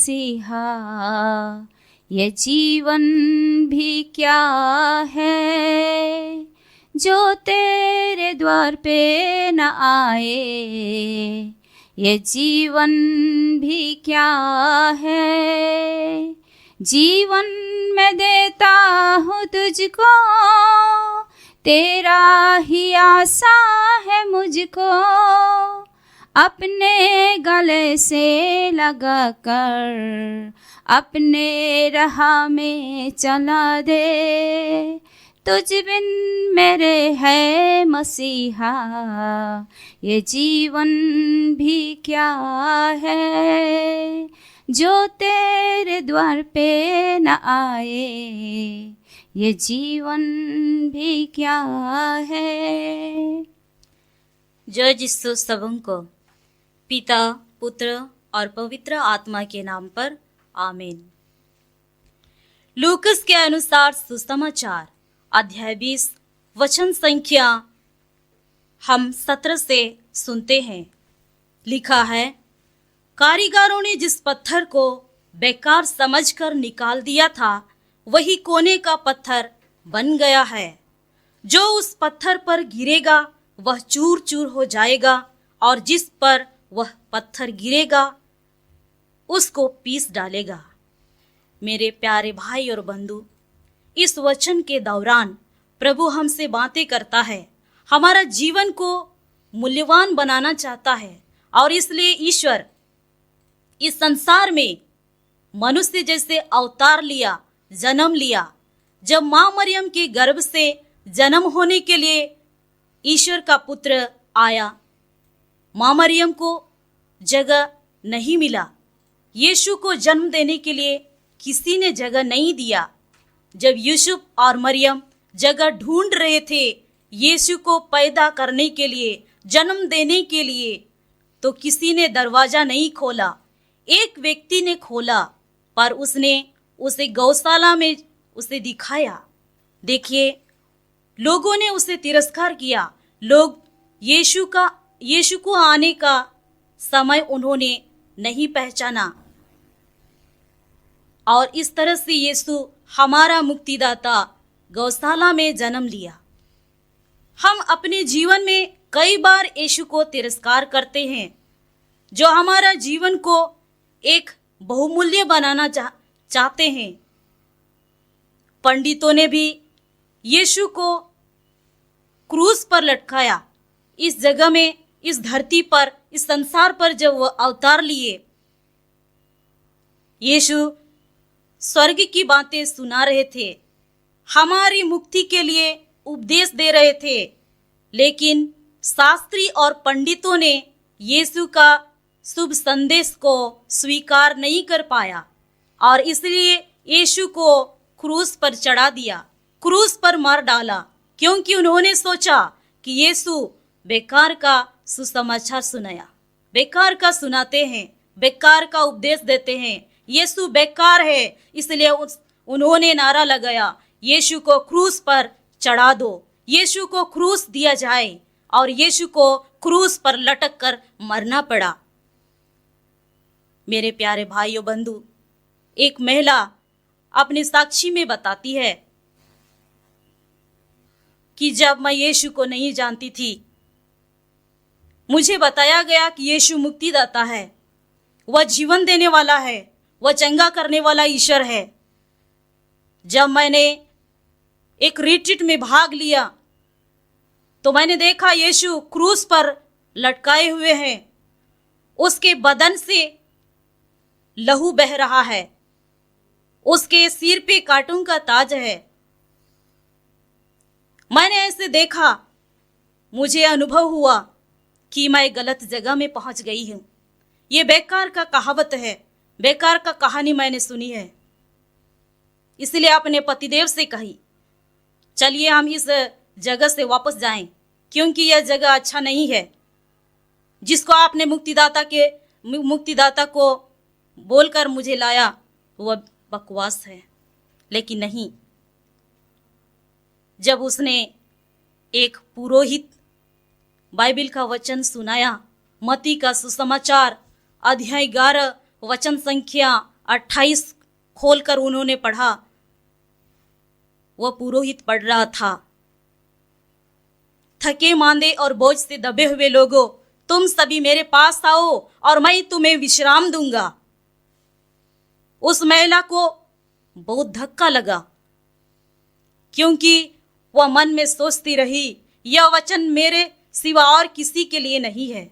मसीहा, ये जीवन भी क्या है जो तेरे द्वार पे न आए। ये जीवन भी क्या है, जीवन मैं देता हूँ तुझको, तेरा ही आशा है मुझको। अपने गले से लगा कर अपने राह में चला दे, तुझ बिन मेरे है मसीहा, ये जीवन भी क्या है जो तेरे द्वार पे न आए। ये जीवन भी क्या है। जय यीशु सबों को पिता, पुत्र और पवित्र आत्मा के नाम पर आमीन। लूकस के अनुसार सुसमाचार अध्याय 20 वचन संख्या हम 17 से सुनते हैं। लिखा है, कारीगरों ने जिस पत्थर को बेकार समझकर निकाल दिया था, वही कोने का पत्थर बन गया है। जो उस पत्थर पर गिरेगा वह चूर चूर हो जाएगा, और जिस पर वह पत्थर गिरेगा उसको पीस डालेगा। मेरे प्यारे भाई और बंधु, इस वचन के दौरान प्रभु हमसे बातें करता है, हमारा जीवन को मूल्यवान बनाना चाहता है, और इसलिए ईश्वर इस संसार में मनुष्य जैसे अवतार लिया, जन्म लिया। जब मां मरियम के गर्भ से जन्म होने के लिए ईश्वर का पुत्र आया, मां मरियम को जगह नहीं मिला। यीशु को जन्म देने के लिए किसी ने जगह नहीं दिया। जब यूसुफ और मरियम जगह ढूंढ रहे थे यीशु को पैदा करने के लिए, जन्म देने के लिए, तो किसी ने दरवाजा नहीं खोला। एक व्यक्ति ने खोला, पर उसने उसे गौशाला में उसे दिखाया। देखिए, लोगों ने उसे तिरस्कार किया। लोग यीशु को आने का समय उन्होंने नहीं पहचाना, और इस तरह से यीशु हमारा मुक्तिदाता गौशाला में जन्म लिया। हम अपने जीवन में कई बार यीशु को तिरस्कार करते हैं, जो हमारा जीवन को एक बहुमूल्य बनाना चाहते हैं। पंडितों ने भी यीशु को क्रूस पर लटकाया। इस जगह में, इस धरती पर, इस संसार पर जब वह अवतार लिए, यीशु स्वर्ग की बातें सुना रहे थे, हमारी मुक्ति के लिए उपदेश दे रहे थे। लेकिन शास्त्री और पंडितों ने यीशु का शुभ संदेश को स्वीकार नहीं कर पाया, और इसलिए यीशु को क्रूस पर चढ़ा दिया, क्रूस पर मार डाला, क्योंकि उन्होंने सोचा कि यीशु बेकार का सुसमाचार सुनाया, बेकार का सुनाते हैं, बेकार का उपदेश देते हैं, यीशु बेकार है। इसलिए उन्होंने नारा लगाया, यीशु को क्रूस पर चढ़ा दो, यीशु को क्रूस दिया जाए, और यीशु को क्रूस पर लटक कर मरना पड़ा। मेरे प्यारे भाइयों बंधु, एक महिला अपनी साक्षी में बताती है कि जब मैं यीशु को नहीं जानती थी, मुझे बताया गया कि यीशु मुक्तिदाता है, वह जीवन देने वाला है, वह चंगा करने वाला ईश्वर है। जब मैंने एक रिट्रीट में भाग लिया तो मैंने देखा यीशु क्रूस पर लटकाए हुए हैं, उसके बदन से लहू बह रहा है, उसके सिर पे कांटों का ताज है। मैंने ऐसे देखा, मुझे अनुभव हुआ कि मैं गलत जगह में पहुंच गई हूं। ये बेकार का कहावत है, बेकार का कहानी मैंने सुनी है। इसलिए अपने पतिदेव से कही, चलिए हम इस जगह से वापस जाएं, क्योंकि यह जगह अच्छा नहीं है। जिसको आपने मुक्तिदाता को बोलकर मुझे लाया, वह बकवास है। लेकिन नहीं, जब उसने एक पुरोहित बाइबिल का वचन सुनाया, मत्ती का सुसमाचार अध्याय 11 वचन संख्या 28 खोलकर उन्होंने पढ़ा। वह पुरोहित पढ़ रहा था, थके मांदे और बोझ से दबे हुए लोगों, तुम सभी मेरे पास आओ और मैं तुम्हें विश्राम दूंगा। उस महिला को बहुत धक्का लगा, क्योंकि वह मन में सोचती रही, यह वचन मेरे सिवा और किसी के लिए नहीं है।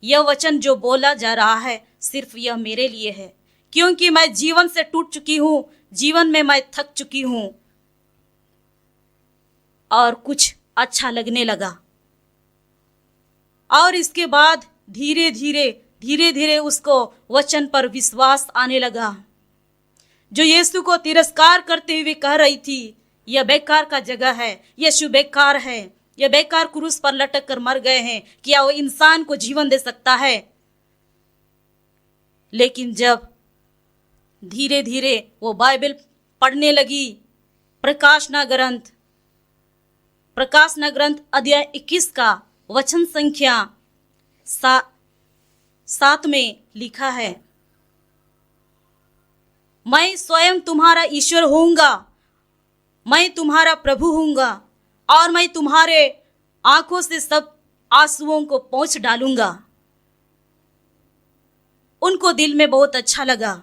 यह वचन जो बोला जा रहा है सिर्फ यह मेरे लिए है, क्योंकि मैं जीवन से टूट चुकी हूं, जीवन में मैं थक चुकी हूं। और कुछ अच्छा लगने लगा। और इसके बाद धीरे धीरे उसको वचन पर विश्वास आने लगा। जो यीशु को तिरस्कार करते हुए कह रही थी, यह बेकार का जगह है, यीशु बेकार है, यह बेकार क्रूस पर लटक कर मर गए हैं, क्या वो इंसान को जीवन दे सकता है? लेकिन जब धीरे धीरे वो बाइबल पढ़ने लगी, प्रकाशना ग्रंथ अध्याय 21 का वचन संख्या 7 में लिखा है, मैं स्वयं तुम्हारा ईश्वर होऊंगा, मैं तुम्हारा प्रभु होऊंगा और मैं तुम्हारे आंखों से सब आंसुओं को पोंछ डालूंगा। उनको दिल में बहुत अच्छा लगा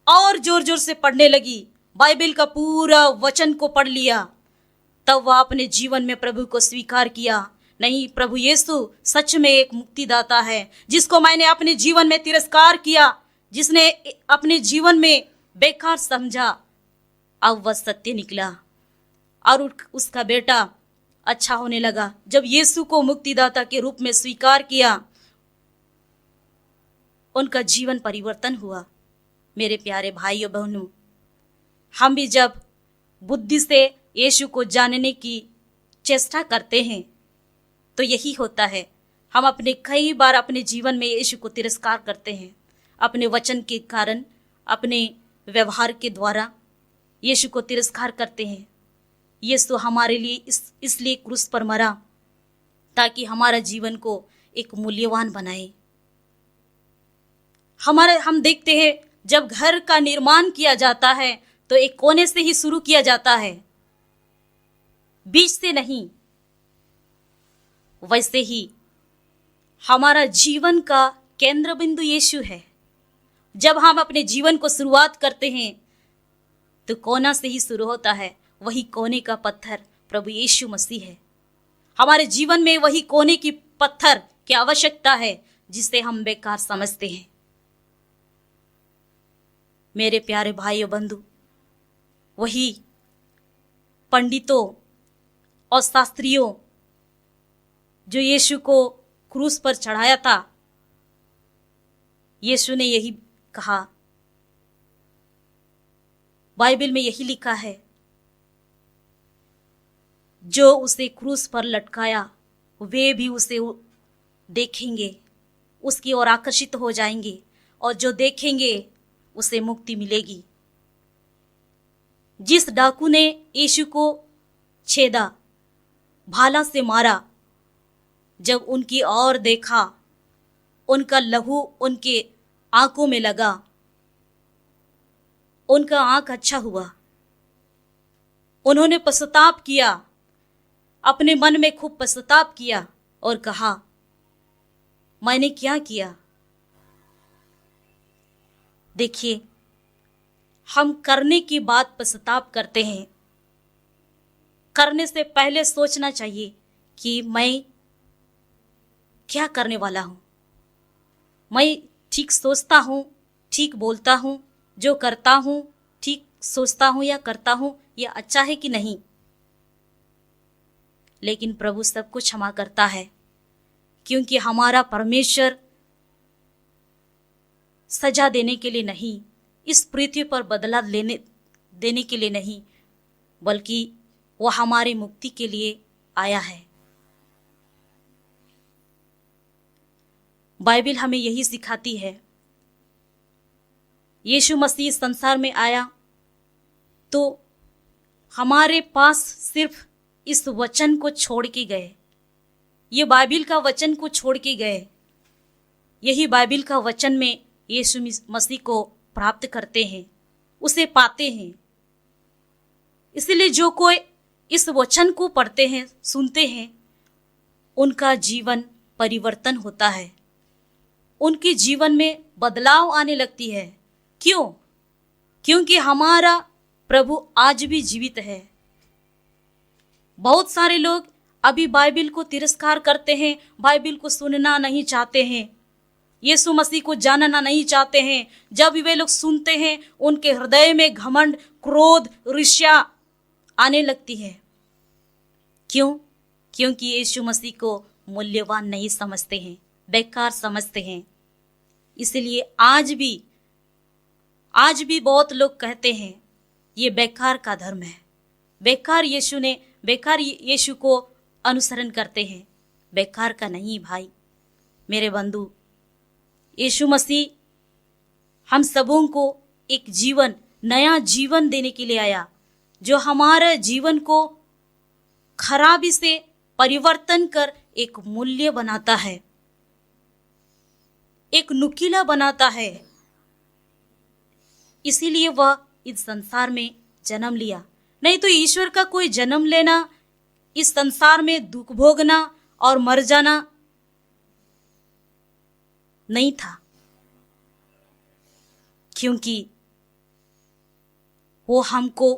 और जोर जोर से पढ़ने लगी, बाइबल का पूरा वचन को पढ़ लिया। तब वह अपने जीवन में प्रभु को स्वीकार किया, नहीं, प्रभु यीशु सच में एक मुक्तिदाता है, जिसको मैंने अपने जीवन में तिरस्कार किया, जिसने अपने जीवन में बेकार समझा, अब वह सत्य निकला और उसका बेटा अच्छा होने लगा। जब यीशु को मुक्तिदाता के रूप में स्वीकार किया, उनका जीवन परिवर्तन हुआ। मेरे प्यारे भाइयों बहनों, हम भी जब बुद्धि से यीशु को जानने की चेष्टा करते हैं तो यही होता है। हम कई बार अपने जीवन में यीशु को तिरस्कार करते हैं, अपने वचन के कारण, अपने व्यवहार के द्वारा यीशु को तिरस्कार करते हैं। यीशु हमारे लिए इसलिए क्रूस पर मरा ताकि हमारा जीवन को एक मूल्यवान बनाए। हम देखते हैं जब घर का निर्माण किया जाता है तो एक कोने से ही शुरू किया जाता है, बीच से नहीं। वैसे ही हमारा जीवन का केंद्र बिंदु यीशु है। जब हम अपने जीवन को शुरुआत करते हैं तो कोना से ही शुरू होता है। वही कोने का पत्थर प्रभु यीशु मसीह है। हमारे जीवन में वही कोने की पत्थर की आवश्यकता है जिसे हम बेकार समझते हैं। मेरे प्यारे भाइयों बंधु, वही पंडितों और शास्त्रियों जो यीशु को क्रूस पर चढ़ाया था, यीशु ने यही कहा, बाइबल में यही लिखा है, जो उसे क्रूस पर लटकाया वे भी उसे देखेंगे, उसकी ओर आकर्षित हो जाएंगे, और जो देखेंगे उसे मुक्ति मिलेगी। जिस डाकू ने यीशु को छेदा, भाला से मारा, जब उनकी ओर देखा, उनका लहू उनके आंखों में लगा, उनका आंख अच्छा हुआ। उन्होंने पश्चाताप किया, अपने मन में खूब पश्चाताप किया और कहा, मैंने क्या किया। देखिए, हम करने की बात पश्चाताप करते हैं। करने से पहले सोचना चाहिए कि मैं क्या करने वाला हूं। मैं ठीक सोचता हूं, ठीक बोलता हूं, जो करता हूं ठीक सोचता हूं या करता हूं, यह अच्छा है कि नहीं। लेकिन प्रभु सब कुछ क्षमा करता है, क्योंकि हमारा परमेश्वर सजा देने के लिए नहीं, इस पृथ्वी पर बदला देने के लिए नहीं, बल्कि वह हमारी मुक्ति के लिए आया है। बाइबल हमें यही सिखाती है। यीशु मसीह संसार में आया तो हमारे पास सिर्फ इस वचन को छोड़ के गए, ये बाइबल का वचन को छोड़ के गए। यही बाइबल का वचन में यीशु मसीह को प्राप्त करते हैं, उसे पाते हैं। इसलिए जो कोई इस वचन को पढ़ते हैं, सुनते हैं, उनका जीवन परिवर्तन होता है, उनके जीवन में बदलाव आने लगती है। क्यों? क्योंकि हमारा प्रभु आज भी जीवित है। बहुत सारे लोग अभी बाइबिल को तिरस्कार करते हैं, बाइबिल को सुनना नहीं चाहते हैं, यीशु मसीह को जानना नहीं चाहते हैं। जब वे लोग सुनते हैं, उनके हृदय में घमंड, क्रोध, ईर्ष्या आने लगती है। क्यों? क्योंकि यीशु मसीह को मूल्यवान नहीं समझते हैं, बेकार समझते हैं। इसलिए आज भी बहुत लोग कहते हैं ये बेकार का धर्म है, बेकार यीशु को अनुसरण करते हैं। बेकार का नहीं भाई, मेरे बंधु, यीशु मसीह हम सबों को एक जीवन, नया जीवन देने के लिए आया, जो हमारे जीवन को खराबी से परिवर्तन कर एक मूल्य बनाता है, एक नुकीला बनाता है। इसीलिए वह इस संसार में जन्म लिया। नहीं तो ईश्वर का कोई जन्म लेना, इस संसार में दुख भोगना और मर जाना नहीं था, क्योंकि वो हमको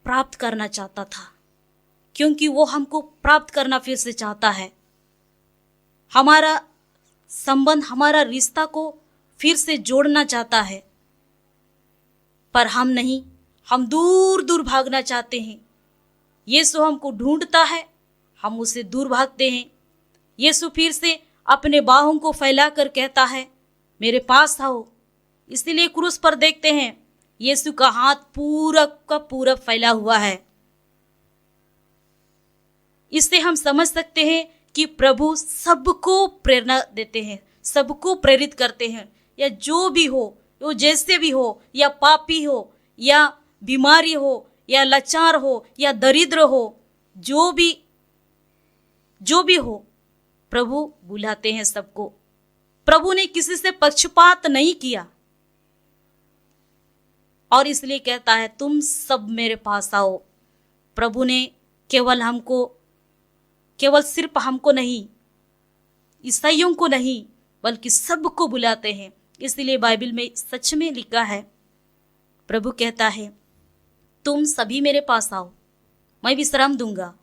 प्राप्त करना चाहता था, क्योंकि वो हमको प्राप्त करना फिर से चाहता है। हमारा संबंध, हमारा रिश्ता को फिर से जोड़ना चाहता है, पर हम नहीं, हम दूर दूर भागना चाहते हैं। यीशु हमको ढूंढता है, हम उससे दूर भागते हैं। यीशु फिर से अपने बाहों को फैलाकर कहता है, मेरे पास आओ। इसलिए क्रूस पर देखते हैं, यीशु का हाथ पूरा का पूरा फैला हुआ है। इससे हम समझ सकते हैं कि प्रभु सबको प्रेरणा देते हैं, सबको प्रेरित करते हैं। या जो भी हो, वो जैसे भी हो, या पापी हो, या बीमारी हो, या लाचार हो, या दरिद्र हो, जो भी हो, प्रभु बुलाते हैं सबको। प्रभु ने किसी से पक्षपात नहीं किया, और इसलिए कहता है तुम सब मेरे पास आओ। प्रभु ने केवल सिर्फ हमको नहीं, ईसाइयों को नहीं, बल्कि सबको बुलाते हैं। इसलिए बाइबल में सच में लिखा है, प्रभु कहता है तुम सभी मेरे पास आओ, मैं विश्राम दूंगा।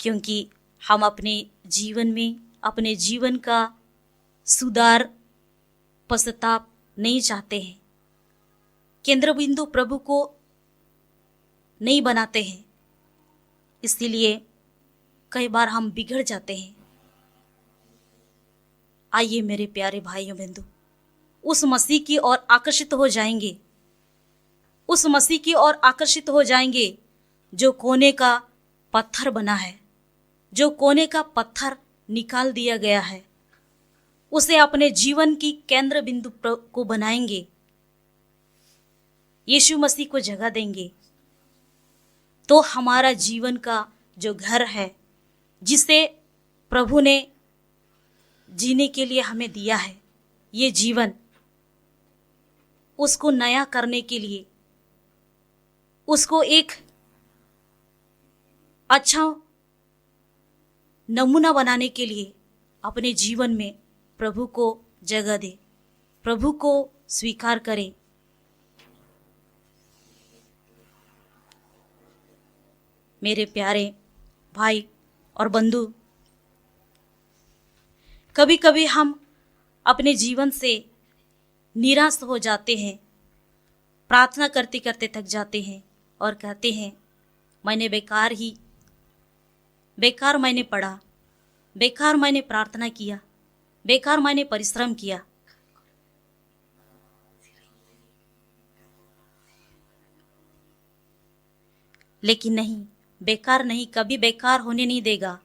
क्योंकि हम अपने जीवन में, अपने जीवन का सुधार, पश्चाताप नहीं चाहते हैं, केंद्र बिंदु प्रभु को नहीं बनाते हैं। इसीलिए कई बार हम बिगड़ जाते हैं। आइए मेरे प्यारे भाइयों बंधु, उस मसीह की ओर आकर्षित हो जाएंगे, उस मसीह की ओर आकर्षित हो जाएंगे जो कोने का पत्थर बना है, जो कोने का पत्थर निकाल दिया गया है, उसे अपने जीवन की केंद्र बिंदु को बनाएंगे, यीशु मसीह को जगह देंगे। तो हमारा जीवन का जो घर है, जिसे प्रभु ने जीने के लिए हमें दिया है, ये जीवन, उसको नया करने के लिए, उसको एक अच्छा नमूना बनाने के लिए अपने जीवन में प्रभु को जगह दे, प्रभु को स्वीकार करें। मेरे प्यारे भाई और बंधु, कभी कभी हम अपने जीवन से निराश हो जाते हैं, प्रार्थना करते करते थक जाते हैं और कहते हैं बेकार मैंने पढ़ा, बेकार मैंने प्रार्थना किया, बेकार मैंने परिश्रम किया। लेकिन नहीं, बेकार नहीं, कभी बेकार होने नहीं देगा।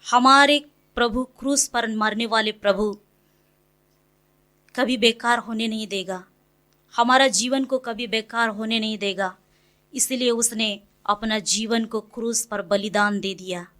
हमारे प्रभु, क्रूस पर मरने वाले प्रभु कभी बेकार होने नहीं देगा, हमारा जीवन को कभी बेकार होने नहीं देगा। इसलिए उसने अपना जीवन को क्रूस पर बलिदान दे दिया।